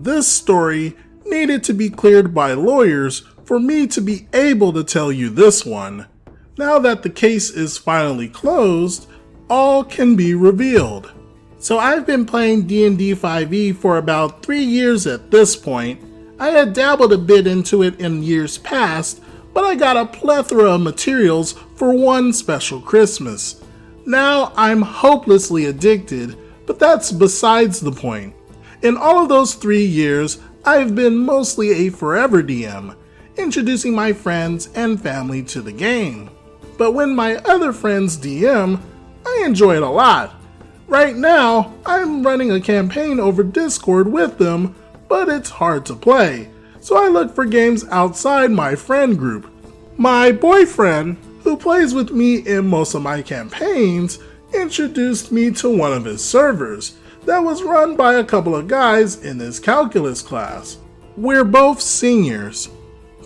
this story needed to be cleared by lawyers for me to be able to tell you this one. Now that the case is finally closed, all can be revealed. So I've been playing D&D 5e for about 3 years at this point. I had dabbled a bit into it in years past, but I got a plethora of materials for one special Christmas. Now I'm hopelessly addicted, but that's besides the point. In all of those 3 years, I've been mostly a forever DM, introducing my friends and family to the game. But when my other friends DM, I enjoy it a lot. Right now, I'm running a campaign over Discord with them, but it's hard to play, so I look for games outside my friend group. My boyfriend, who plays with me in most of my campaigns, introduced me to one of his servers that was run by a couple of guys in his calculus class. We're both seniors.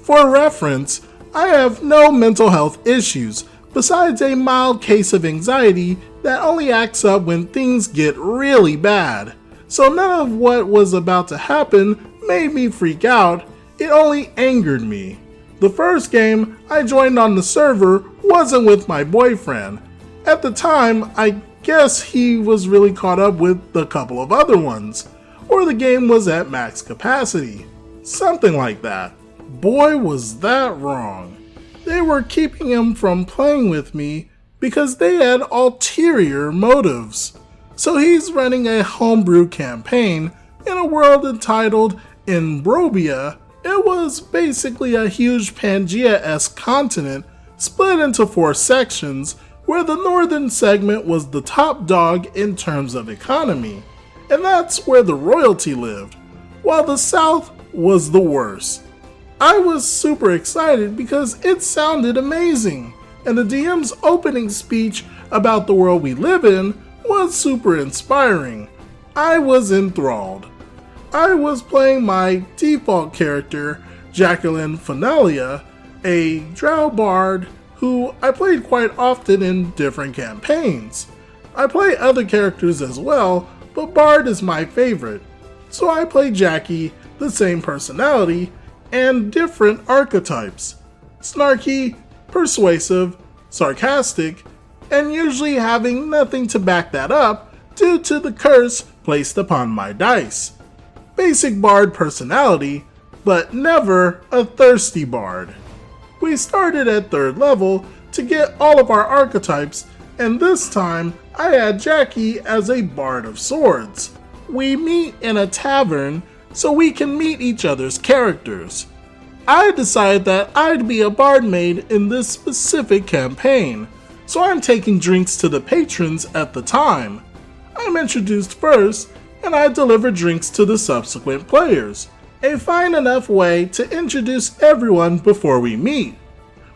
For reference, I have no mental health issues besides a mild case of anxiety that only acts up when things get really bad. So none of what was about to happen made me freak out, it only angered me. The first game I joined on the server wasn't with my boyfriend. At the time, I guess he was really caught up with a couple of other ones, or the game was at max capacity. Something like that. Boy, was that wrong. They were keeping him from playing with me because they had ulterior motives. So he's running a homebrew campaign in a world entitled Imbrobia. It was basically a huge Pangea-esque continent split into 4 sections, where the northern segment was the top dog in terms of economy, and that's where the royalty lived, while the south was the worst. I was super excited because it sounded amazing, and the DM's opening speech about the world we live in was super inspiring. I was enthralled. I was playing my default character, Jacqueline Finalia, a drow bard who I played quite often in different campaigns. I play other characters as well, but bard is my favorite. So I play Jackie, the same personality, and different archetypes. Snarky, persuasive, sarcastic, and usually having nothing to back that up due to the curse placed upon my dice. Basic bard personality, but never a thirsty bard. We started at 3rd level to get all of our archetypes, and this time I had Jackie as a bard of swords. We meet in a tavern so we can meet each other's characters. I decided that I'd be a bard maid in this specific campaign, so I'm taking drinks to the patrons at the time. I'm introduced first, and I deliver drinks to the subsequent players. A fine enough way to introduce everyone before we meet.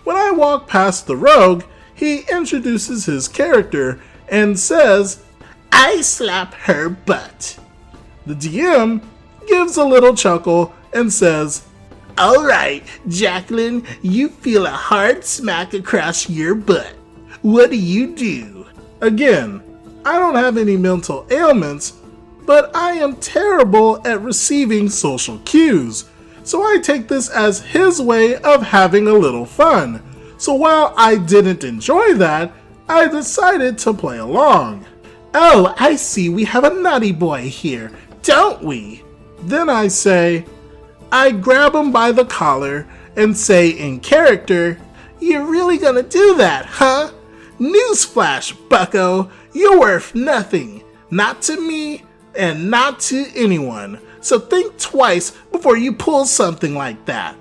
When I walk past the rogue, he introduces his character and says, "I slap her butt." The DM gives a little chuckle and says, "Alright, Jacqueline, you feel a hard smack across your butt. What do you do?" Again, I don't have any mental ailments, but I am terrible at receiving social cues, so I take this as his way of having a little fun. So while I didn't enjoy that, I decided to play along. "Oh, I see we have a naughty boy here, don't we?" Then I grab him by the collar and say in character, "You're really gonna do that, huh? Newsflash, bucko, you're worth nothing. Not to me, and not to anyone. So think twice before you pull something like that."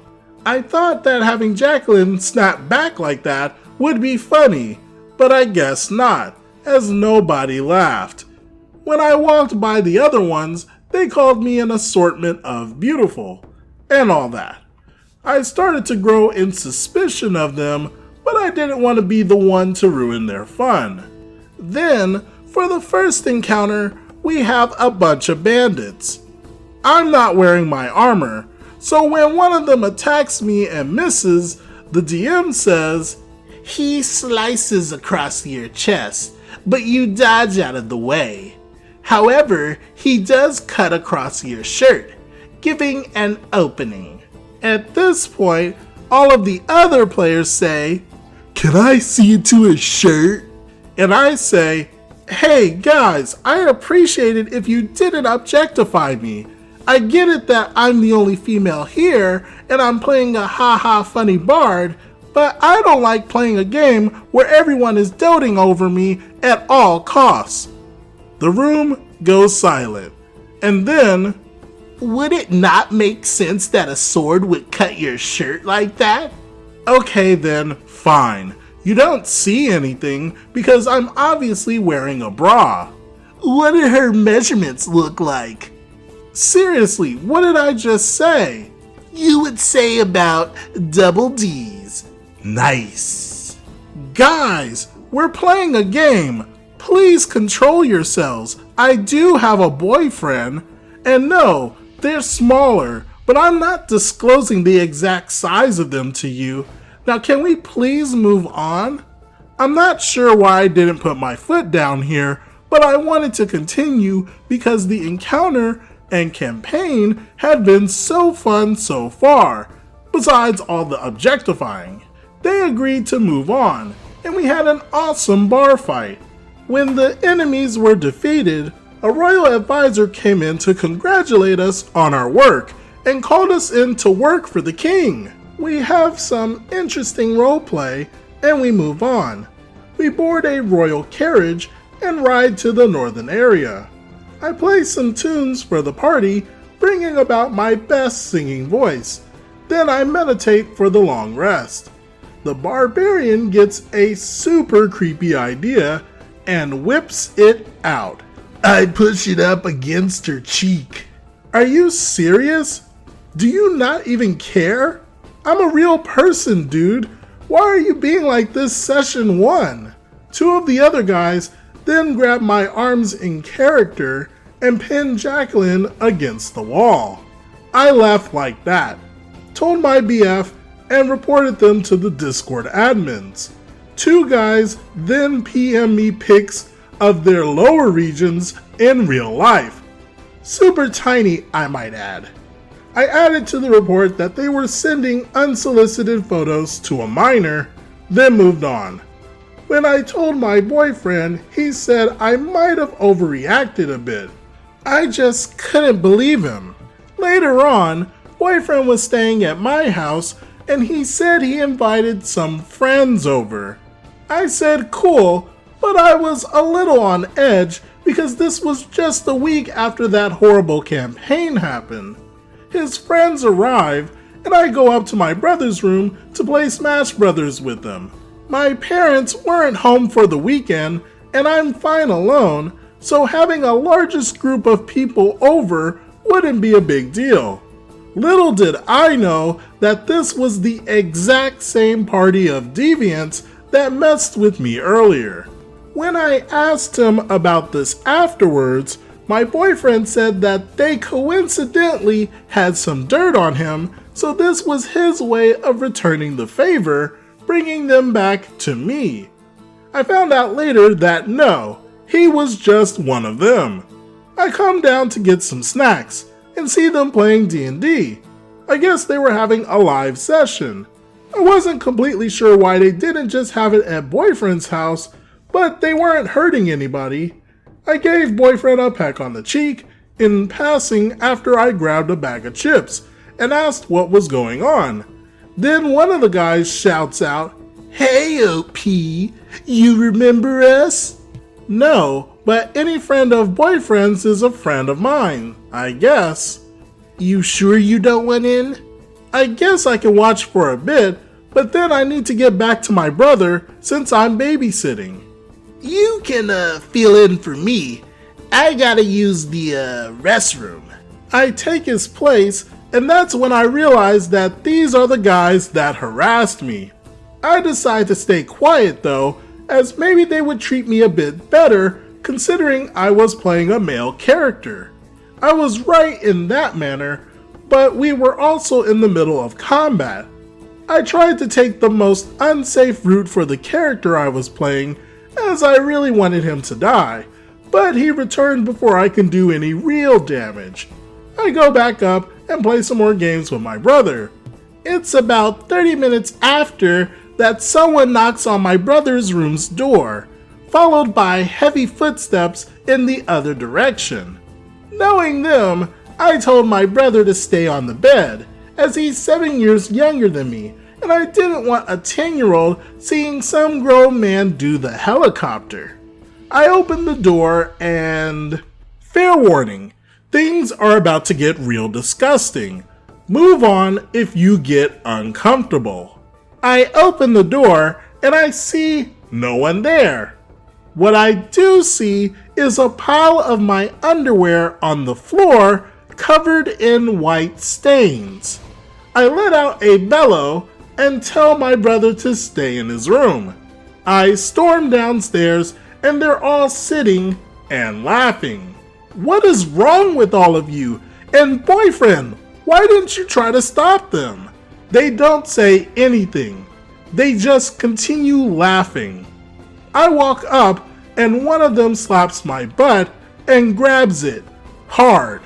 I thought that having Jacqueline snap back like that would be funny, but I guess not, as nobody laughed. When I walked by the other ones, they called me an assortment of beautiful, and all that. I started to grow in suspicion of them, but I didn't want to be the one to ruin their fun. Then, for the first encounter, we have a bunch of bandits. I'm not wearing my armor, so when one of them attacks me and misses, the DM says, "He slices across your chest, but you dodge out of the way. However, he does cut across your shirt. giving an opening. At this point, all of the other players say, "Can I see into his shirt?" And I say, "Hey guys, I'd appreciate it if you didn't objectify me. I get it that I'm the only female here and I'm playing a haha funny bard, but I don't like playing a game where everyone is doting over me at all costs." The room goes silent, and then, "Would it not make sense that a sword would cut your shirt like that?" Okay then, fine. You don't see anything because I'm obviously wearing a bra. What do her measurements look like? Seriously, what did I just say? You would say about double D's. Nice. Guys, we're playing a game. Please control yourselves. I do have a boyfriend. And no, they're smaller, but I'm not disclosing the exact size of them to you. Now can we please move on? I'm not sure why I didn't put my foot down here, but I wanted to continue because the encounter and campaign had been so fun so far, besides all the objectifying. They agreed to move on, and we had an awesome bar fight. When the enemies were defeated, a royal advisor came in to congratulate us on our work and called us in to work for the king. We have some interesting roleplay and we move on. We board a royal carriage and ride to the northern area. I play some tunes for the party, bringing about my best singing voice. Then I meditate for the long rest. The barbarian gets a super creepy idea and whips it out. I'd push it up against her cheek. Are you serious? Do you not even care? I'm a real person, dude. Why are you being like this session 1? Two of the other guys then grabbed my arms in character and pinned Jacqueline against the wall. I laughed like that, told my BF, and reported them to the Discord admins. Two guys then PM me pics of their lower regions in real life. Super tiny, I might add. I added to the report that they were sending unsolicited photos to a minor, then moved on. When I told my boyfriend, he said I might have overreacted a bit. I just couldn't believe him. Later on, boyfriend was staying at my house and he said he invited some friends over. I said cool, but I was a little on edge because this was just a week after that horrible campaign happened. His friends arrive, and I go up to my brother's room to play Smash Brothers with them. My parents weren't home for the weekend, and I'm fine alone, so having a largest group of people over wouldn't be a big deal. Little did I know that this was the exact same party of deviants that messed with me earlier. When I asked him about this afterwards, my boyfriend said that they coincidentally had some dirt on him, so this was his way of returning the favor, bringing them back to me. I found out later that no, he was just one of them. I come down to get some snacks and see them playing D&D. I guess they were having a live session. I wasn't completely sure why they didn't just have it at boyfriend's house, but they weren't hurting anybody. I gave boyfriend a peck on the cheek in passing after I grabbed a bag of chips and asked what was going on. Then one of the guys shouts out, "Hey OP, you remember us?" No, but any friend of boyfriend's is a friend of mine, I guess. You sure you don't want in? I guess I can watch for a bit, but then I need to get back to my brother since I'm babysitting. You can fill in for me. I gotta use the restroom. I take his place, and that's when I realize that these are the guys that harassed me. I decide to stay quiet though, as maybe they would treat me a bit better considering I was playing a male character. I was right in that manner, but we were also in the middle of combat. I tried to take the most unsafe route for the character I was playing, as I really wanted him to die, but he returned before I can do any real damage. I go back up and play some more games with my brother. It's about 30 minutes after that someone knocks on my brother's room's door, followed by heavy footsteps in the other direction. Knowing them, I told my brother to stay on the bed, as he's 7 years younger than me, and I didn't want a 10-year-old seeing some grown man do the helicopter. I opened the door and... fair warning, things are about to get real disgusting. Move on if you get uncomfortable. I open the door and I see no one there. What I do see is a pile of my underwear on the floor covered in white stains. I let out a bellow and tell my brother to stay in his room. I storm downstairs and they're all sitting and laughing. What is wrong with all of you? And boyfriend, why didn't you try to stop them? They don't say anything. They just continue laughing. I walk up and one of them slaps my butt and grabs it hard.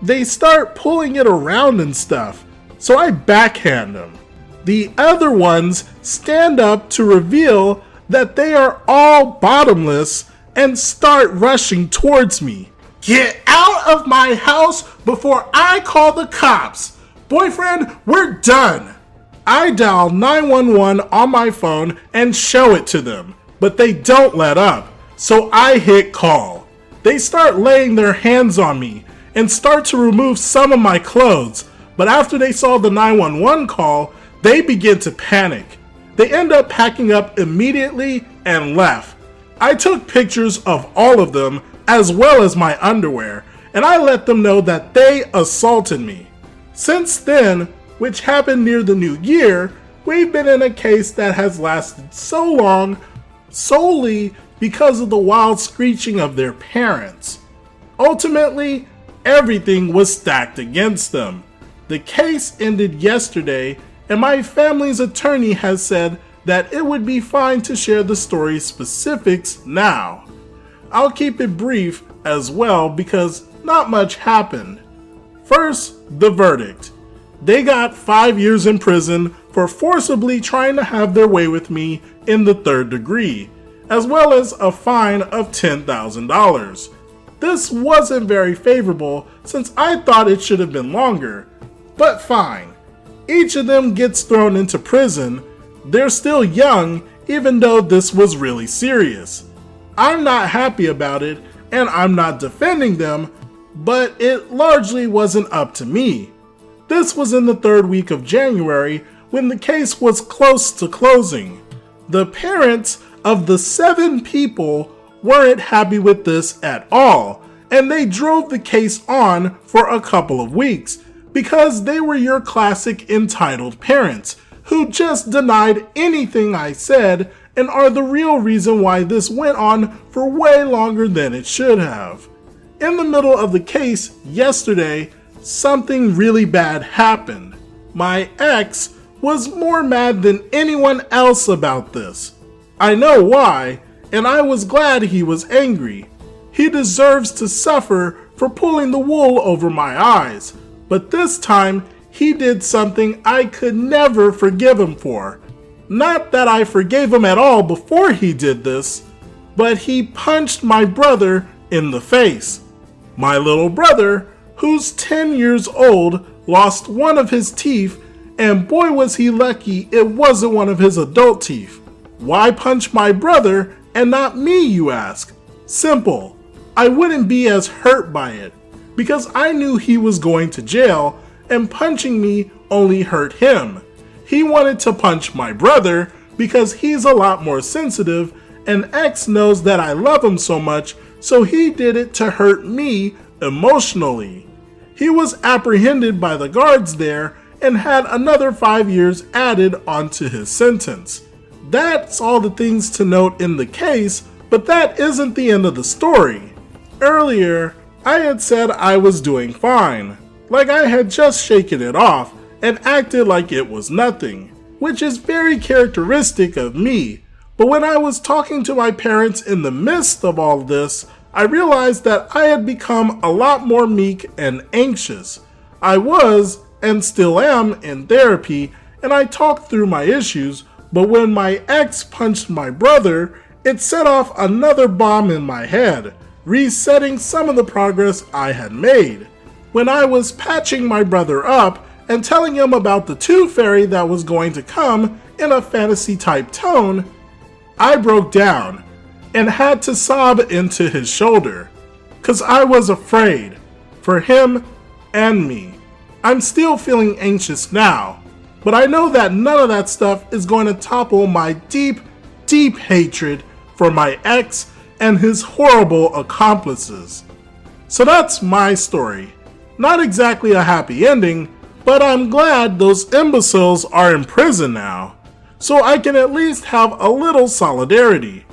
They start pulling it around and stuff, so I backhand them. The other ones stand up to reveal that they are all bottomless and start rushing towards me. Get out of my house before I call the cops. Boyfriend, we're done. I dial 911 on my phone and show it to them, but they don't let up, so I hit call. They start laying their hands on me and start to remove some of my clothes, but after they saw the 911 call, they begin to panic. They end up packing up immediately and left. I took pictures of all of them as well as my underwear, and I let them know that they assaulted me. Since then, which happened near the new year, we've been in a case that has lasted so long solely because of the wild screeching of their parents. Ultimately, everything was stacked against them. The case ended yesterday, and my family's attorney has said that it would be fine to share the story's specifics now. I'll keep it brief as well because not much happened. First, the verdict. They got 5 years in prison for forcibly trying to have their way with me in the 3rd degree, as well as a fine of $10,000. This wasn't very favorable since I thought it should have been longer, but fine. Each of them gets thrown into prison. They're still young, even though this was really serious. I'm not happy about it, and I'm not defending them, but it largely wasn't up to me. This was in the 3rd week of January when the case was close to closing. The parents of the 7 people weren't happy with this at all, and they drove the case on for a couple of weeks because they were your classic entitled parents who just denied anything I said and are the real reason why this went on for way longer than it should have. In the middle of the case yesterday, something really bad happened. My ex was more mad than anyone else about this. I know why, and I was glad he was angry. He deserves to suffer for pulling the wool over my eyes, but this time he did something I could never forgive him for. Not that I forgave him at all before he did this, but he punched my brother in the face. My little brother, who's 10 years old, lost one of his teeth, and boy was he lucky it wasn't one of his adult teeth. Why punch my brother and not me, you ask? Simple. I wouldn't be as hurt by it, because I knew he was going to jail, and punching me only hurt him. He wanted to punch my brother because he's a lot more sensitive, and X knows that I love him so much, so he did it to hurt me emotionally. He was apprehended by the guards there and had another 5 years added onto his sentence. That's all the things to note in the case, but that isn't the end of the story. Earlier, I had said I was doing fine, like I had just shaken it off and acted like it was nothing, which is very characteristic of me. But when I was talking to my parents in the midst of all this, I realized that I had become a lot more meek and anxious. I was and still am in therapy, and I talked through my issues, but when my ex punched my brother, it set off another bomb in my head, resetting some of the progress I had made. When I was patching my brother up and telling him about the tooth fairy that was going to come in a fantasy type tone, I broke down and had to sob into his shoulder, 'cause I was afraid for him and me. I'm still feeling anxious now, but I know that none of that stuff is going to topple my deep, deep hatred for my ex and his horrible accomplices. So that's my story. Not exactly a happy ending, but I'm glad those imbeciles are in prison now, so I can at least have a little solidarity.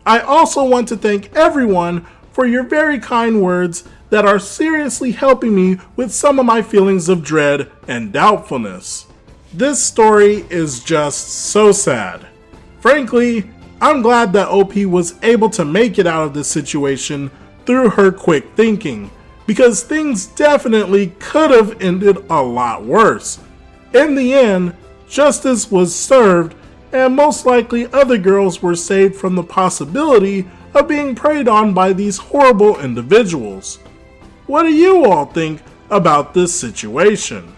I also want to thank everyone for your very kind words that are seriously helping me with some of my feelings of dread and doubtfulness. This story is just so sad. Frankly, I'm glad that OP was able to make it out of this situation through her quick thinking, because things definitely could have ended a lot worse. In the end, justice was served, and most likely other girls were saved from the possibility of being preyed on by these horrible individuals. What do you all think about this situation?